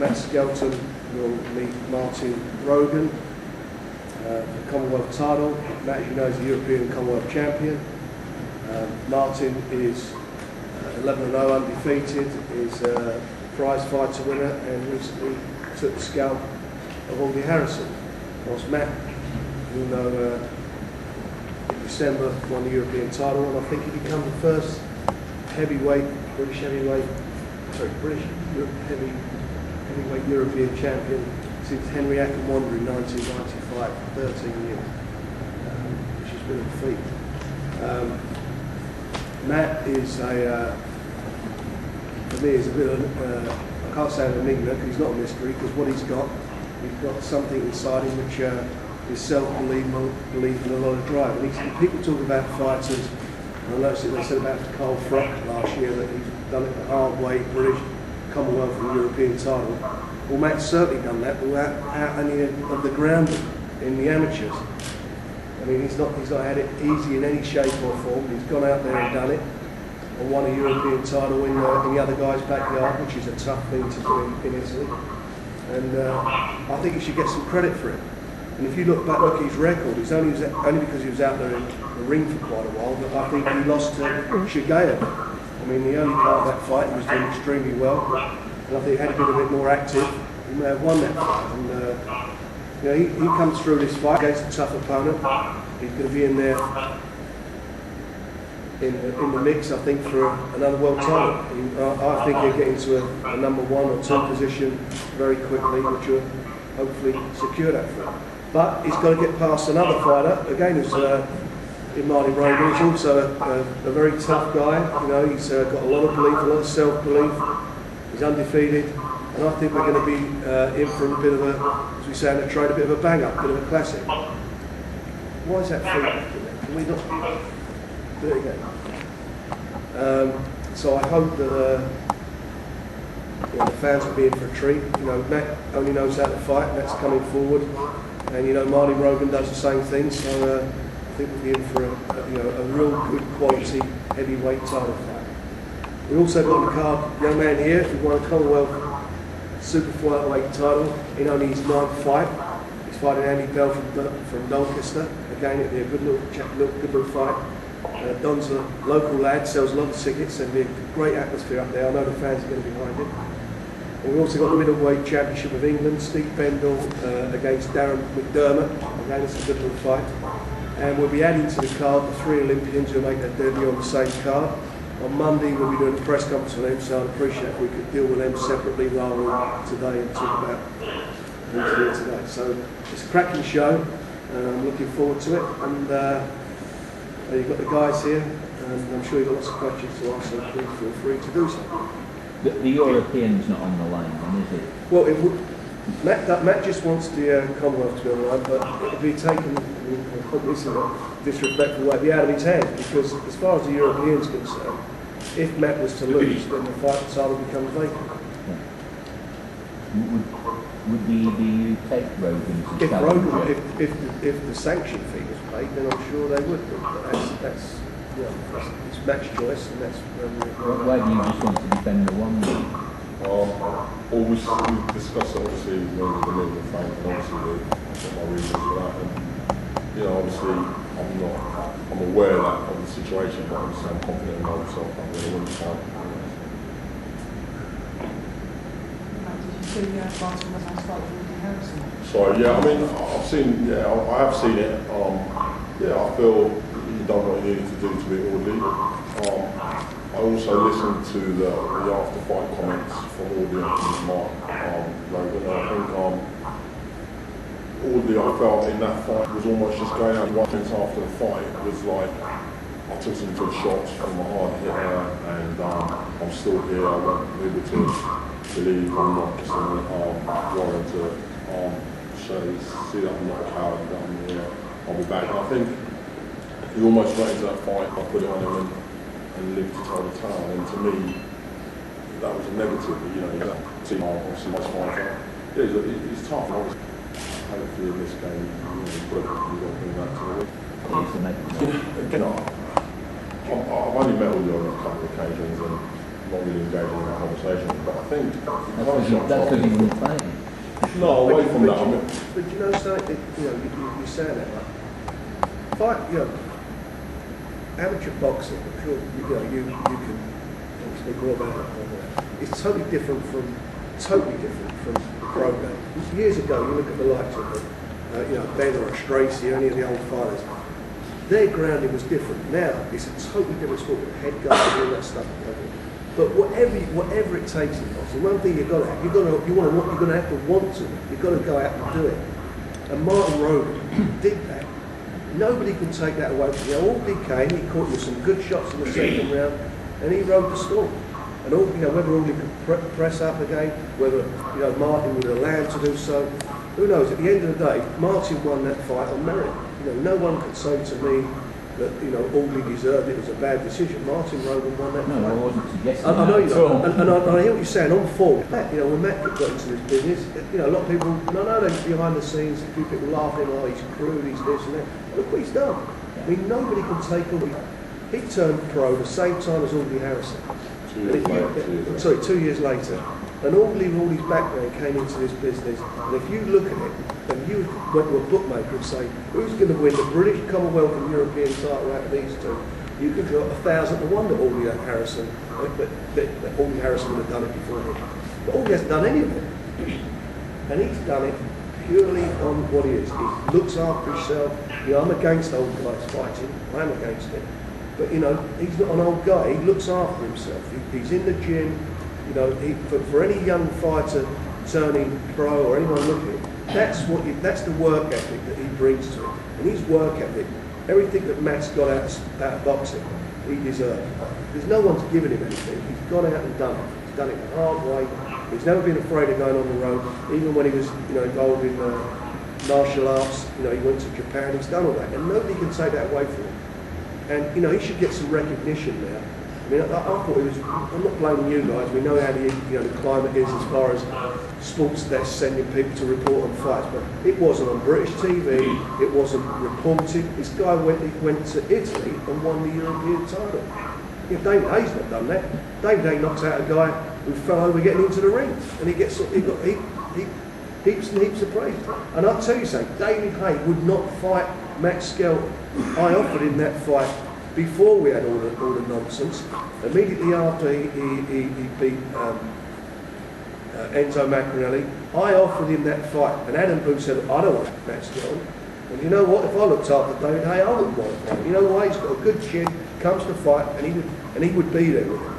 Matt Skelton will meet Martin Rogan for the Commonwealth title. Matt, as you know, is the European Commonwealth champion. Martin is 11-0 undefeated, is a prize fighter winner, and recently took the scalp of Augie Harrison. Whilst Matt, you know, in December won the European title, and I think he became the first heavyweight heavyweight European champion since Henry Akinwanda in 1995, 13 years, which has been a feat. Matt is for me, is a bit of, I can't say an enigma because he's not a mystery, because what he's got something inside him which is self-belief and a lot of drive. And people talk about fighters, and I noticed that they said about Carl Frock last year that he's done it the hard way, British, Commonwealth and European title. Well, Matt's certainly done that without any of the grounding in the amateurs. I mean, he's not had it easy in any shape or form. He's gone out there and done it, and won a European title in the other guy's backyard, which is a tough thing to do in Italy. And I think he should get some credit for it. And if you look at his record, it's only because he was out there in the ring for quite a while, but I think he lost to Shigeru. I mean, the early part of that fight, he was doing extremely well, and I think had he been a bit more active, he may have won that fight. And you know, he comes through this fight against a tough opponent. He's going to be in there in the mix, I think, for another world title. I think he'll get into a number 1 or 2 position very quickly, which will hopefully secure that for him. But he's got to get past another fighter, again, who's in Martin Rogan. He's also a very tough guy. You know, he's got a lot of belief, a lot of self-belief. He's undefeated, and I think we're going to be in for a bit of a, as we say in the trade, a bit of a bang-up, a bit of a classic. Why is that feedback in there? Can we not do it again? So I hope that you know, the fans will be in for a treat. You know, Matt only knows how to fight. Matt's coming forward, and you know, Martin Rogan does the same thing. So I think we'll be in for a real good quality heavyweight title fight. We also got on the card a young man here who won a Commonwealth super flyweight title in only his 9th fight. He's fighting Andy Bell from Doncaster. Again, it'll be a good little fight. Don's a local lad, sells a lot of tickets, and it'll be a great atmosphere up there. I know the fans are going to be behind him. And we've also got the middleweight championship of England, Steve Bendall against Darren McDermott. Again, it's a good little fight. And we'll be adding to the card the 3 Olympians who make their debut on the same card. On Monday we'll be doing a press conference on them, so I'd appreciate if we could deal with them separately rather than today and talk about who's here today. So it's a cracking show, and I'm looking forward to it. And you've got the guys here, and I'm sure you've got lots of questions to ask, so please feel free to do so. The European's not on the line, then, is it? Well, it would. Matt just wants the Commonwealth to be on the line, but it would be taken, this in a disrespectful way, be out of his hand, because as far as the Europeans are concerned, if Matt was to lose, then the fight title becomes vacant. Yeah. Would the EU take Rogan to challenge? If the sanction fee was paid, then I'm sure they would. But that's you know, it's Matt's choice, and that's why do you just want to defend the one? We discussed it obviously when we were delivering the fight, and obviously I've got my reasons for that. And you know, obviously I'm aware of the situation, but obviously I'm confident in myself. I'm going to win the fight. Sorry, yeah, I mean, I have seen it. I feel he done what he needed to do to be orderly. I also listened to the after-fight comments from Augie and Mark Rogan. I think orderly, I felt in that fight was almost just going out 1 minute after the fight. It was like I took some good shots from a hard hitter, and I'm still here. I want people to believe I'm not just a warrior to see that I'm not a coward, that I'm here, I'll be back. And I think he almost went into that fight, I put it on him and lived to tell the tale. And to me, that was a negative. You know, he's a team, obviously, nice fighter. Yeah, he's tough. And obviously, hopefully in this game, you've got to bring that to the week. Again, I've only met Augie on a couple of occasions, and not really engaging in a conversation. But I think That's because you were playing. no, away from that. I mean, But you know something, you say that, like, fight, amateur boxing, I'm sure, you can speak more about it. It's totally different from pro game. Years ago, you look at the likes of Ben or Tracy, any of the old fighters, their grounding was different. Now, it's a totally different sport with head guard and all that stuff. But whatever it takes in boxing, one thing you're gonna have to want to. You've got to go out and do it. And Martin Rogan did that. Nobody can take that away from him. All he came, he caught you some good shots in the second round, and he rode the storm. And whether all he could press up again, whether Martin would allow him to do so, who knows? At the end of the day, Martin won that fight on merit. No one could say to me that Audley deserved it. It was a bad decision. Martin Rogan won that fight. No, I wasn't suggesting I know you that. know, and I hear what you're saying. On form, when Matt got into this business, a lot of people, they're behind the scenes. A few people laughing, oh, he's crude, he's this and that. Look what he's done. I mean, nobody can take all. He turned pro the same time as Audley Harrison. 2 years later. And all his background came into this business. And if you look at it, and you went to a bookmaker and say, who's going to win the British, Commonwealth and European title out of these two? You could draw 1,000 to 1 that Audley Harrison, that Audley Harrison would have done it before him. But Audley hasn't done any of it. And he's done it purely on what he is. He looks after himself. I'm against old guys fighting. I'm against it. But he's not an old guy. He looks after himself. He's in the gym. For any young fighter turning pro or anyone looking, that's the work ethic that he brings to it. And his work ethic, everything that Matt's got out of boxing, he deserves. There's no one's given him anything. He's gone out and done it. He's done it the hard way. He's never been afraid of going on the road. Even when he was involved in martial arts, he went to Japan. He's done all that, and nobody can take that away from him. And he should get some recognition now. I mean, I thought it was. I'm not blaming you guys. We know how the climate is as far as sports desks sending people to report on fights, but it wasn't on British TV. It wasn't reported. This guy went to Italy and won the European title. David Hayes not done that. David Hayes knocks out a guy who fell over getting into the ring, and he got heaps and heaps of praise. And I'll tell you something. David Hayes would not fight Matt Skelton. I offered him that fight before we had all the nonsense. Immediately after he beat Enzo Maccarinelli, I offered him that fight, and Adam Booth said, I don't want Matt Skelton. And you know what? If I looked after David Hay, I wouldn't want to fight. You know why? He's got a good chin, comes to fight, and he would be there with him.